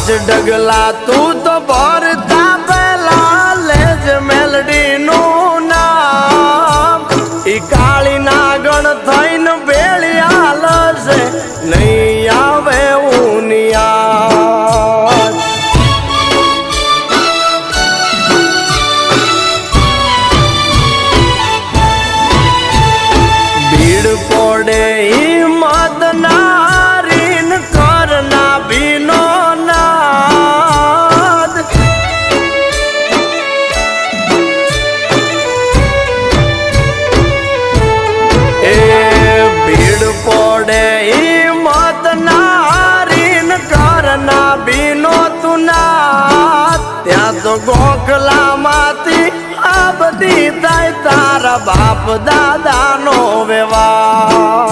પાંચ ડગલા તું તો ભરતા પેલા લેજ મેલડી નું નામ ઈ કાળી નાગણ થઈને ભેળી હાલ છે નહીં આવે ઉનિયા ભીડ પડે હિંમત નારીન કરના ભીનો નાદ એ ભીડ પડે હિંમત નારીન કરના ભીનો તું નાદ ત્યાં તો ગોખલામાંથી આ બધી થાય તારા બાપ દાદાનો વ્યવહાર